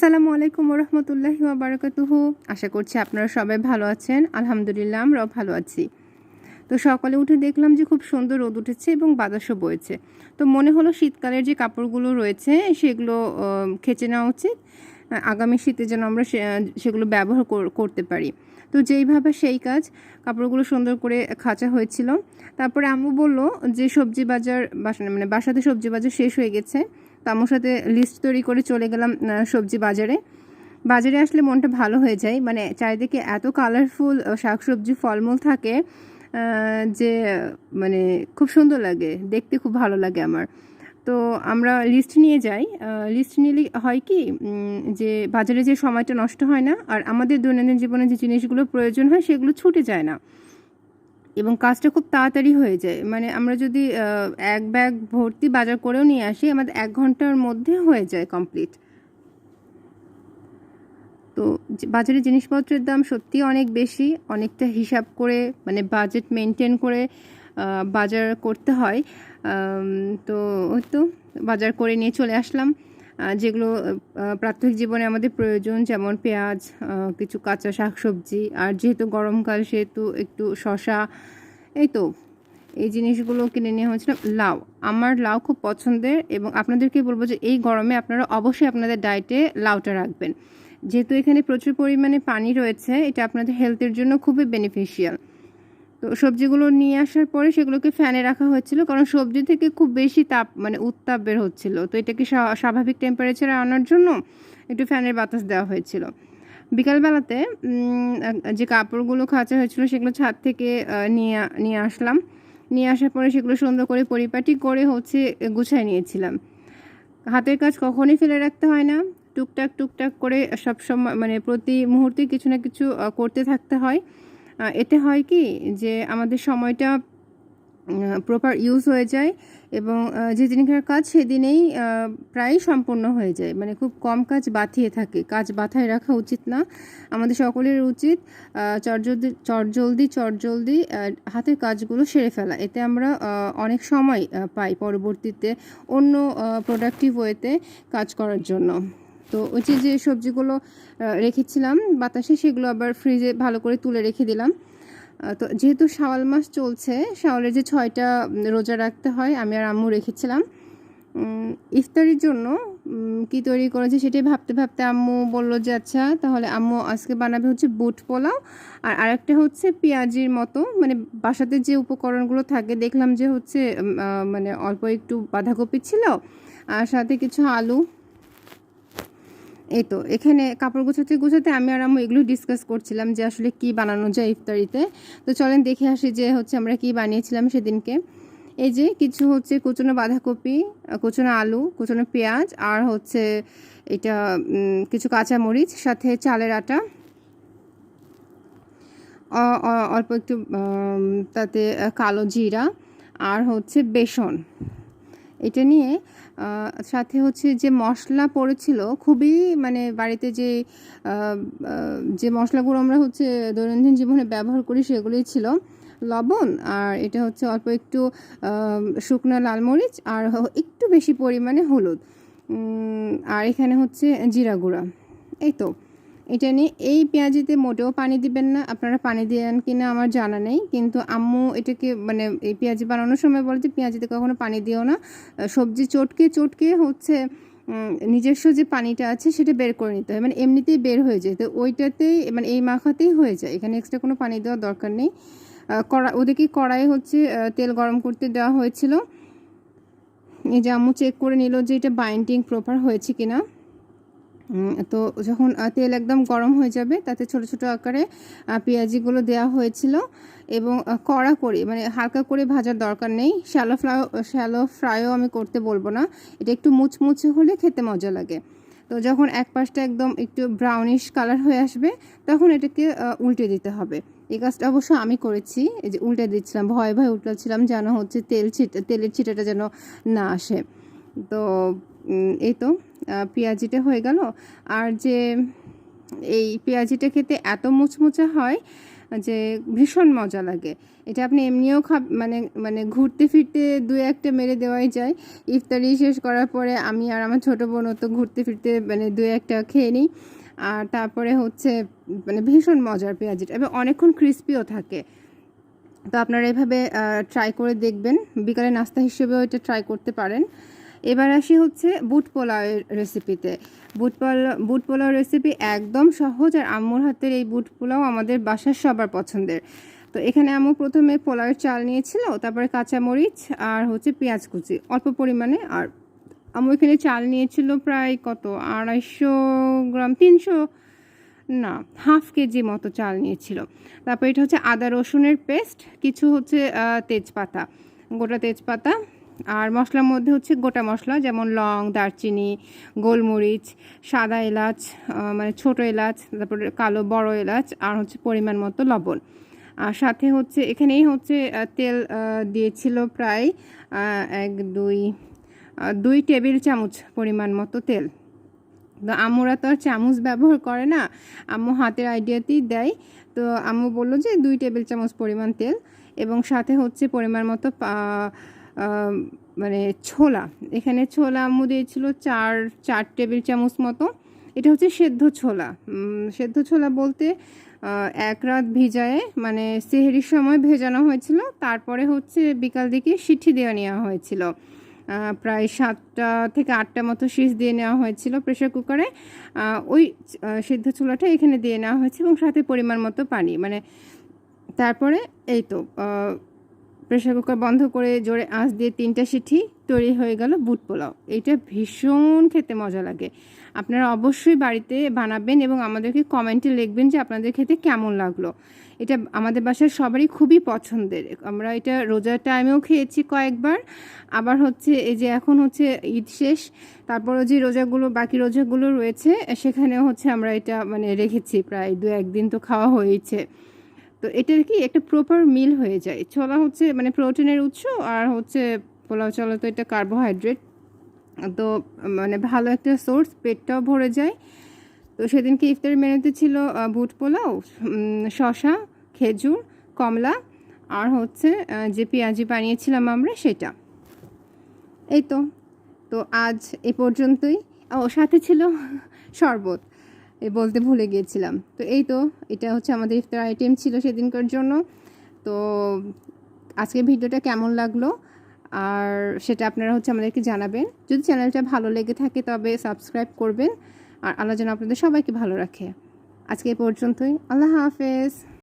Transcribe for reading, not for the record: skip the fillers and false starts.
আসসালামু আলাইকুম রহমতুল্লাহি ওয়া বারাকাতুহু। আশা করছি আপনারা সবাই ভালো আছেন। আলহামদুলিল্লাহ আমরাও ভালো আছি। তো সকালে উঠে দেখলাম যে খুব সুন্দর রোদ উঠেছে এবং বাতাসও বইছে। তো মনে হলো শীতকালের যে কাপড়গুলো রয়েছে সেগুলো খেঁচে নেওয়া উচিত। আগামী শীতে যেন আমরা সেগুলো ব্যবহার করতে পারি। তো যেইভাবে সেই কাজ, কাপড়গুলো সুন্দর করে খাঁচা হয়েছিল। তারপরে আম্মু বলল যে সবজি বাজার বাসাতে সবজি বাজার শেষ হয়ে গেছে। তো আম্মুর সাথে লিস্ট তৈরি করে চলে গেলাম সবজি বাজারে। বাজারে আসলে মনটা ভালো হয়ে যায়, মানে চারিদিকে এত কালারফুল শাকসবজি ফলমূল থাকে যে মানে খুব সুন্দর লাগে, দেখতে খুব ভালো লাগে আমার। তো আমরা লিস্ট নিয়ে যাই। লিস্ট নিলে হয় কি যে বাজারে যে সময়টা নষ্ট হয় না, আর আমাদের দৈনন্দিন জীবনে যে জিনিসগুলো প্রয়োজন হয় সেগুলো ছুটে যায় না এবং কাজটা খুব তাড়াতাড়ি হয়ে যায়। মানে আমরা যদি এক ব্যাগ ভর্তি বাজার করেও নিয়ে আসি, আমাদের 1 ঘন্টার মধ্যে হয়ে যায় কমপ্লিট। তো বাজারে জিনিসপত্রের দাম সত্যিই অনেক বেশি, অনেকটা হিসাব করে মানে বাজেট মেনটেন করে বাজার করতে হয়। তো ওই তো বাজার করে নিয়ে চলে আসলাম যেগুলো প্রাত্যহিক জীবনে আমাদের প্রয়োজন, যেমন পেঁয়াজ, কিছু কাঁচা শাকসবজি, আর যেহেতু গরমকাল সেহেতু একটু শসা, এই তো এই জিনিসগুলো কিনে নিয়ে হয়েছিল। লাউ, আমার লাউ খুব পছন্দের এবং আপনাদেরকে বলবো যে এই গরমে আপনারা অবশ্যই আপনাদের ডায়েটে লাউটা রাখবেন, যেহেতু এখানে প্রচুর পরিমাণে পানি রয়েছে। এটা আপনাদের হেলথের জন্য খুবই বেনিফিশিয়াল। তো সবজিগুলো নিয়ে আসার পরে সেগুলোকে ফ্যানে রাখা হয়েছিল, কারণ সবজি থেকে খুব বেশি তাপ মানে উত্তাপ বের হচ্ছিল। তো এটাকে স্বাভাবিক টেম্পারেচারে আনার জন্য একটু ফ্যানের বাতাস দেওয়া হয়েছিল। বিকালবেলাতে যে কাপড়গুলো খাঁচা হয়েছিল সেগুলো ছাদ থেকে নিয়ে আসলাম। নিয়ে আসার পরে সেগুলো সুন্দর করে পরিপাটি করে গুছাই নিয়েছিলাম। হাতের কাজ কখনোই ফেলে রাখতে হয় না। টুকটাক টুকটাক করে সবসময় মানে প্রতি মুহূর্তে কিছু না কিছু করতে থাকতে হয়। এতে হয় কি যে আমাদের সময়টা প্রপার ইউজ হয়ে যায় এবং যেদিনকার কাজ সেদিনেই প্রায় সম্পূর্ণ হয়ে যায়। মানে খুব কম কাজ বাঁধিয়ে থাকে, কাজ বাঁধায় রাখা উচিত না। আমাদের সকলের উচিত চটজলদি হাতের কাজগুলো সেরে ফেলা। এতে আমরা অনেক সময় পাই পরবর্তীতে অন্য প্রোডাক্টিভ ওয়েতে কাজ করার জন্য। তো ওই যে সবজিগুলো রেখেছিলাম বাতাসে, সেগুলো আবার ফ্রিজে ভালো করে তুলে রেখে দিলাম। তো যেহেতু শাওয়াল মাস চলছে, শাওয়ালের যে 6টা রোজা রাখতে হয়, আমি আর আম্মু রেখেছিলাম। ইফতারির জন্য কি তৈরি করেছে সেটাই ভাবতে ভাবতে আম্মু বলল যে আচ্ছা তাহলে আম্মু আজকে বানাবে হচ্ছে বুট পোলাও, আর আরেকটা হচ্ছে পেঁয়াজির মতো। মানে বাসাতে যে উপকরণগুলো থাকে দেখলাম যে মানে অল্প একটু বাঁধাকপি ছিল, আর সাথে কিছু আলু। এই তো এখানে কাপড় গোছাতে আমি আর আম্মু এগুলো ডিসকাস করছিলাম যে আসলে কি বানানো যায় ইফতারিতে। তো চলেন দেখে আসি যে আমরা কি বানিয়েছিলাম সেদিনকে। এই যে কিছু কুচনো বাঁধাকপি, কুচনো আলু, কুচনো পেঁয়াজ, আর এটা কিছু কাঁচামরিচ, সাথে চালের আটা, অল্প একটু তাতে কালো জিরা, আর বেসন। এটা নিয়ে সাথে যে মশলা পড়েছিল খুবই মানে বাড়িতে যে মশলাগুলো আমরা দৈনন্দিন জীবনে ব্যবহার করি সেগুলোই ছিল। লবণ, আর এটা অল্প একটু শুকনো লাল মরিচ, আর একটু বেশি পরিমাণে হলুদ, আর এখানে জিরা গুঁড়া। এই তো এটা নিয়ে এই পেঁয়াজিতে মোটেও পানি দিবেন না। আপনারা পানি দেন কিনা আমার জানা নেই, কিন্তু আম্মু এটাকে মানে এই পেঁয়াজি বানানোর সময় বলে যে পেঁয়াজিতে কখনো পানি দিও না, সবজি চটকে চটকে নিজস্ব যে পানিটা আছে সেটা বের করে নিতে হয়, মানে এমনিতেই বের হয়ে যায়। তো ওইটাতেই মানে এই মাখাতেই হয়ে যায়, এখানে এক্সট্রা কোনো পানি দেওয়ার দরকার নেই। ওদেরকে কড়াই তেল গরম করতে দেওয়া হয়েছিল। এই যে আম্মু চেক করে নিল যে এটা বাইন্ডিং প্রপার হয়েছে কিনা। তো যখন তেল একদম গরম হয়ে যাবে তাতে ছোট ছোট আকারে পেঁয়াজিগুলো দেওয়া হয়েছিল এবং কড়া করে মানে হালকা করে ভাজার দরকার নেই। শ্যালো ফ্রাইও আমি করতে বলবো না, এটা একটু মুচমুচে হলে খেতে মজা লাগে। তো যখন এক পাশটা একদম একটু ব্রাউনিশ কালার হয়ে আসবে তখন এটাকে উল্টে দিতে হবে। এই কাজটা অবশ্য আমি করেছি, এই যে উল্টে দিচ্ছিলাম, ভয়ে ভয়ে উল্টাচ্ছিলাম যেন তেলের ছিটাটা যেন না আসে। তো এই তো পেঁয়াজিটা হয়ে গেল। আর এই পেঁয়াজিটা খেতে এত মুচমুচে হয় যে ভীষণ মজা লাগে। এটা আপনি এমনিও মানে মানে ঘুরতে ফিরতে 2-1টা মেরে দেওয়াই যায়। ইফতারি শেষ করার পরে আমি আর আমার ছোটো বোনও তো ঘুরতে ফিরতে মানে 2-1টা খেয়ে নিই। আর তারপরে হচ্ছে মানে ভীষণ মজার পেঁয়াজিটা এবং অনেকক্ষণ ক্রিস্পিও থাকে। তো আপনারা এভাবে ট্রাই করে দেখবেন, বিকালে নাস্তা হিসেবেও এটা ট্রাই করতে পারেন। এবার আসি হচ্ছে বুট পোলাওয়ের রেসিপিতে। বুট পোলাও রেসিপি একদম সহজ, আর আম্মুর হাতের এই বুট পোলাও আমাদের বাসার সবার পছন্দের। তো এখানে আম্মু প্রথমে পোলাওয়ের চাল নিয়েছিল, তারপরে কাঁচামরিচ আর হচ্ছে পেঁয়াজ কুচি অল্প পরিমাণে। আর আম্মু এখানে চাল নিয়েছিল প্রায় কত 250 গ্রাম, 300 না, হাফ কেজি মতো চাল নিয়েছিল। তারপর এটা হচ্ছে আদা রসুনের পেস্ট, কিছু হচ্ছে তেজপাতা, গোটা তেজপাতা। আর মশলার মধ্যে হচ্ছে গোটা মশলা যেমন লং, দারচিনি, গোলমরিচ, সাদা এলাচ মানে ছোটো এলাচ, তারপরে কালো বড় এলাচ, আর হচ্ছে পরিমাণ মতো লবণ। আর সাথে হচ্ছে এখানেই হচ্ছে তেল দিয়েছিল প্রায় 2 টেবিল চামচ পরিমাণ মতো তেল। তো আম্মুরা তো আর চামচ ব্যবহার করে না, আম্মু হাতের আইডিয়াতেই দেয়। তো আম্মু বললো যে 2 টেবিল চামচ পরিমাণ তেল, এবং সাথে হচ্ছে পরিমাণ মতো মানে ছোলা। এখানে ছোলা আম্মু দিয়েছিল 4 টেবিল চামচ মতো। এটা হচ্ছে সেদ্ধ ছোলা। সেদ্ধ ছোলা বলতে 1 রাত ভিজায়ে মানে সেহরির সময় ভেজানো হয়েছিল, তারপরে হচ্ছে বিকাল দিকে সিটি দিয়ে নেওয়া হয়েছিল। প্রায় 7টা থেকে 8টা মতো সিজ দিয়ে নেওয়া হয়েছিল প্রেশার কুকারে। ওই সিদ্ধ ছোলাটা এখানে দিয়ে নেওয়া হয়েছে এবং সাথে পরিমাণ মতো পানি, মানে তারপরে এই তো প্রেশার কুকার বন্ধ করে জোরে আঁচ দিয়ে 3টা সিটি, তৈরি হয়ে গেল বুট পোলাও। এটা ভীষণ খেতে মজা লাগে। আপনারা অবশ্যই বাড়িতে বানাবেন এবং আমাদেরকে কমেন্টে লিখবেন যে আপনাদের খেতে কেমন লাগলো। এটা আমাদের বাসার সবারই খুবই পছন্দের। আমরা এটা রোজার টাইমেও খেয়েছি কয়েকবার, আবার হচ্ছে এই যে এখন হচ্ছে ঈদ শেষ, তারপরও যে রোজাগুলো বাকি রোজাগুলো রয়েছে সেখানেও হচ্ছে আমরা এটা মানে রেখেছি, প্রায় 2-1 দিন তো খাওয়া হয়েছে। তো এটার কি একটা প্রপার মিল হয়ে যায়। ছোলা হচ্ছে মানে প্রোটিনের উৎস, আর হচ্ছে পোলাও চাল তো এটা কার্বোহাইড্রেট, তো মানে ভালো একটা সোর্স, পেটটাও ভরে যায়। তো সেদিনকে ইফতারি মেনুতে ছিল বুট পোলাও, শসা, খেজুর, কমলা, আর হচ্ছে যে পেঁয়াজি বানিয়েছিলাম আমরা সেটা। এই তো। তো আজ এ পর্যন্তই। ও সাথে ছিল শরবত, বলতে ভুলে গিয়েছিলাম। তো এই তো, এটা হচ্ছে আমাদের ইফতার আইটেম ছিল সেদিনকার জন্য। তো আজকের ভিডিওটা কেমন লাগলো আর সেটা আপনারা হচ্ছে আমাদেরকে জানাবেন। যদি চ্যানেলটা ভালো লেগে থাকে তবে সাবস্ক্রাইব করবেন। আর আল্লাহ যেন আপনাদের সবাইকে ভালো রাখে। আজকে এই পর্যন্তই। আল্লাহ হাফেজ।